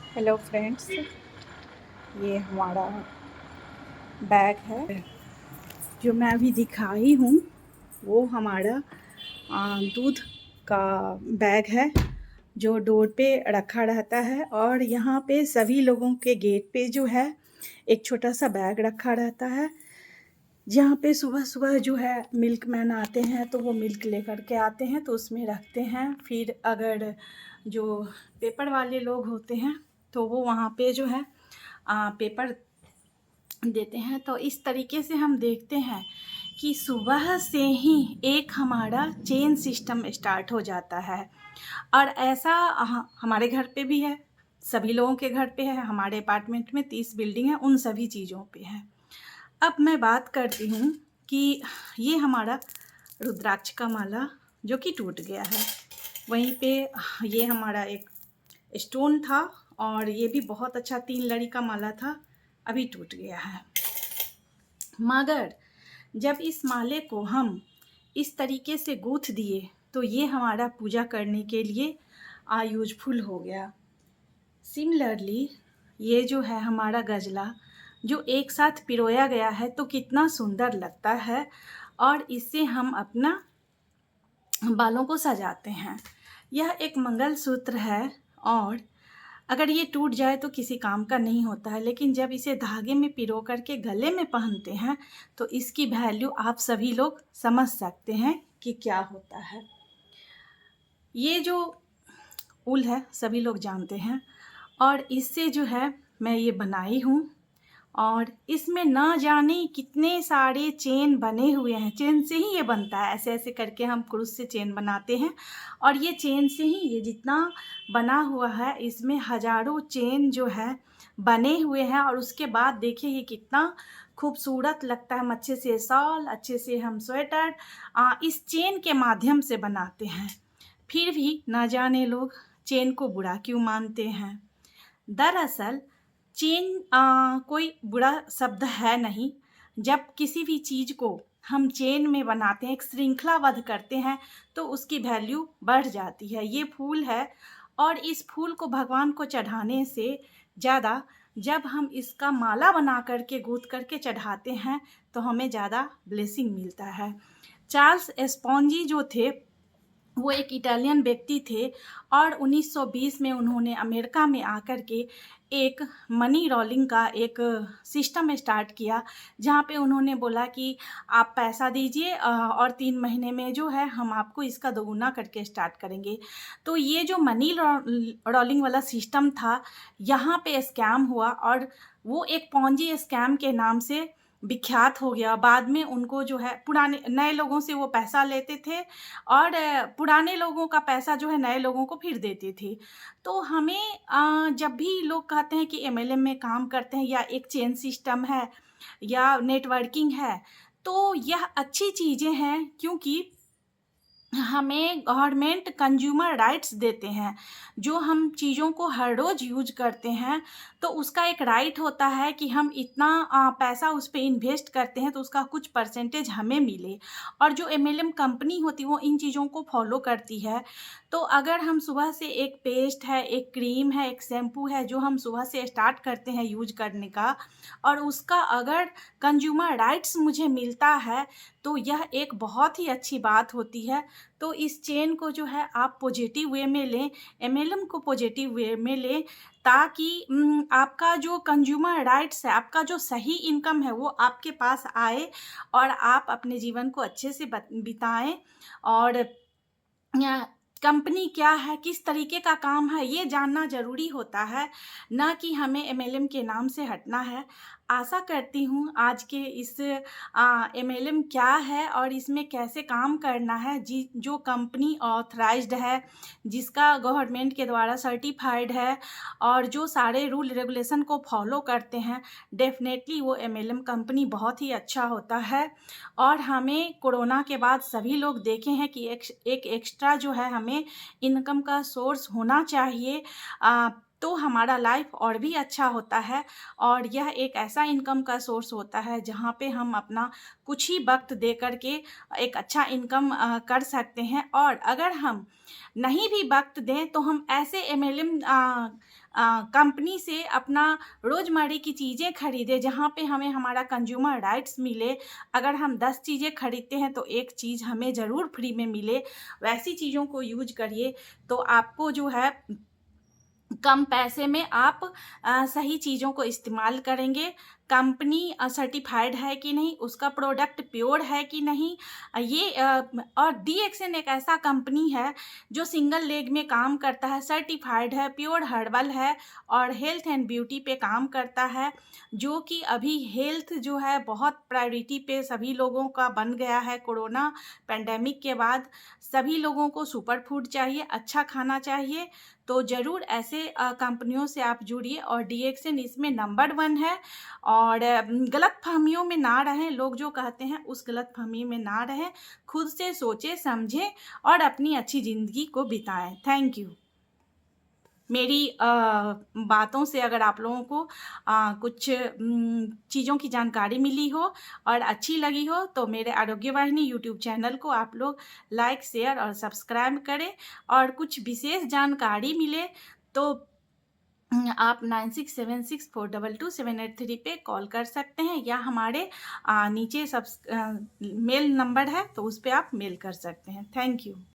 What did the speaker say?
Hello friends, ये हमारा bag है जो मैं अभी दिखाई हूँ। वो हमारा दूध का बैग है जो डोर पे रखा रहता है। और यहाँ पे सभी लोगों के गेट पे जो है एक छोटा सा बैग रखा रहता है, जहाँ पे सुबह सुबह जो है मिल्कमैन आते हैं तो वो मिल्क लेकर के आते हैं तो उसमें रखते हैं। फिर अगर जो पेपर वाले लोग होते हैं तो वो वहाँ पे जो है पेपर देते हैं। तो इस तरीके से हम देखते हैं कि सुबह से ही एक हमारा चेन सिस्टम स्टार्ट हो जाता है। और ऐसा हमारे घर पे भी है, सभी लोगों के घर पे है। हमारे अपार्टमेंट में 30 बिल्डिंग है, उन सभी चीज़ों पे है। अब मैं बात करती हूँ कि ये हमारा रुद्राक्ष का माला जो कि टूट गया है। वहीं पे ये हमारा एक स्टोन था और ये भी बहुत अच्छा 3 लड़ी का माला था, अभी टूट गया है। मगर जब इस माले को हम इस तरीके से गूँथ दिए तो ये हमारा पूजा करने के लिए यूजफुल हो गया। सिमिलरली ये जो है हमारा गजला जो एक साथ पिरोया गया है तो कितना सुंदर लगता है। और इससे हम अपना बालों को सजाते हैं। यह एक मंगलसूत्र है और अगर ये टूट जाए तो किसी काम का नहीं होता है, लेकिन जब इसे धागे में पिरो करके गले में पहनते हैं तो इसकी वैल्यू आप सभी लोग समझ सकते हैं कि क्या होता है। ये जो उल है सभी लोग जानते हैं और इससे जो है मैं ये बनाई हूँ। और इसमें ना जाने कितने सारे चेन बने हुए हैं। चेन से ही ये बनता है, ऐसे ऐसे करके हम क्रूस से चेन बनाते हैं और ये चेन से ही ये जितना बना हुआ है इसमें हजारों चेन जो है बने हुए हैं। और उसके बाद देखिए ये कितना खूबसूरत लगता है। हम अच्छे से शॉल, अच्छे से हम स्वेटर इस चेन के माध्यम से बनाते हैं। फिर भी ना जाने लोग चेन को बुरा क्यों मानते हैं। दरअसल चेन कोई बुरा शब्द है नहीं। जब किसी भी चीज़ को हम चेन में बनाते हैं, एक श्रृंखलाबद्ध करते हैं तो उसकी वैल्यू बढ़ जाती है। ये फूल है और इस फूल को भगवान को चढ़ाने से ज़्यादा जब हम इसका माला बना करके गूँथ करके चढ़ाते हैं तो हमें ज़्यादा ब्लेसिंग मिलता है। चार्ल्स स्पॉन्जी जो थे वो एक इटालियन व्यक्ति थे और 1920 में उन्होंने अमेरिका में आकर के एक मनी रोलिंग का एक सिस्टम स्टार्ट किया, जहाँ पे उन्होंने बोला कि आप पैसा दीजिए और 3 महीने में जो है हम आपको इसका दोगुना करके स्टार्ट करेंगे। तो ये जो मनी रोलिंग वाला सिस्टम था, यहाँ पे स्कैम हुआ और वो एक पॉन्जी स्कैम के नाम से विख्यात हो गया। बाद में उनको जो है पुराने नए लोगों से वो पैसा लेते थे और पुराने लोगों का पैसा जो है नए लोगों को फिर देते थे। तो हमें जब भी लोग कहते हैं कि एमएलएम में काम करते हैं या एक चेन सिस्टम है या नेटवर्किंग है, तो यह अच्छी चीज़ें हैं क्योंकि हमें गवर्नमेंट कंज्यूमर राइट्स देते हैं। जो हम चीज़ों को हर रोज़ यूज करते हैं तो उसका एक राइट होता है कि हम इतना पैसा उस पे इन्वेस्ट करते हैं तो उसका कुछ परसेंटेज हमें मिले। और जो एमएलएम कंपनी होती है वो इन चीज़ों को फॉलो करती है। तो अगर हम सुबह से एक पेस्ट है, एक क्रीम है, एक शैम्पू है जो हम सुबह से स्टार्ट करते हैं यूज करने का, और उसका अगर कंज्यूमर राइट्स मुझे मिलता है तो यह एक बहुत ही अच्छी बात होती है। तो इस चेन को जो है आप पॉजिटिव वे में लें, एमएलएम को पॉजिटिव वे में लें, ताकि आपका जो कंज्यूमर राइट्स है, आपका जो सही इनकम है वो आपके पास आए और आप अपने जीवन को अच्छे से बिताएं। और कंपनी क्या है, किस तरीके का काम है, ये जानना ज़रूरी होता है, ना कि हमें एमएलएम के नाम से हटना है। आशा करती हूँ आज के इस एमएलएम क्या है और इसमें कैसे काम करना है, जो कंपनी ऑथराइज्ड है, जिसका गवर्नमेंट के द्वारा सर्टिफाइड है और जो सारे रूल रेगुलेशन को फॉलो करते हैं, डेफिनेटली वो एमएलएम कंपनी बहुत ही अच्छा होता है। और हमें कोरोना के बाद सभी लोग देखे हैं कि एक एक्स्ट्रा जो है हमें इनकम का सोर्स होना चाहिए। तो हमारा लाइफ और भी अच्छा होता है। और यह एक ऐसा इनकम का सोर्स होता है जहाँ पे हम अपना कुछ ही वक्त दे कर के एक अच्छा इनकम कर सकते हैं। और अगर हम नहीं भी वक्त दें तो हम ऐसे एमएलएम कंपनी से अपना रोज़मर्रा की चीज़ें खरीदें जहाँ पे हमें हमारा कंज्यूमर राइट्स मिले। अगर हम 10 चीज़ें खरीदते हैं तो एक चीज़ हमें ज़रूर फ्री में मिले। वैसी चीज़ों को यूज करिए तो आपको जो है कम पैसे में आप सही चीज़ों को इस्तेमाल करेंगे। कंपनी सर्टिफ़ाइड है कि नहीं, उसका प्रोडक्ट प्योर है कि नहीं, और डीएक्सएन एक ऐसा कंपनी है जो सिंगल लेग में काम करता है, सर्टिफ़ाइड है, प्योर हर्बल है और हेल्थ एंड ब्यूटी पे काम करता है, जो कि अभी हेल्थ जो है बहुत प्रायोरिटी पे सभी लोगों का बन गया है। कोरोना पैंडेमिक के बाद सभी लोगों को सुपर फूड चाहिए, अच्छा खाना चाहिए। तो ज़रूर ऐसे कंपनियों से आप जुड़िए और डीएक्सएन इसमें नंबर 1 है। और गलतफ़हमियों में ना रहें, लोग जो कहते हैं उस गलतफ़हमी में ना रहें, खुद से सोचें, समझें और अपनी अच्छी ज़िंदगी को बिताएँ। Thank you. मेरी बातों से अगर आप लोगों को कुछ चीज़ों की जानकारी मिली हो और अच्छी लगी हो तो मेरे आरोग्य वाहिनी यूट्यूब चैनल को आप लोग लाइक, शेयर और सब्सक्राइब करें। और कुछ विशेष जानकारी मिले तो आप 9676422783 पे कॉल कर सकते हैं, या हमारे नीचे मेल नंबर है तो उस पे आप मेल कर सकते हैं। Thank you.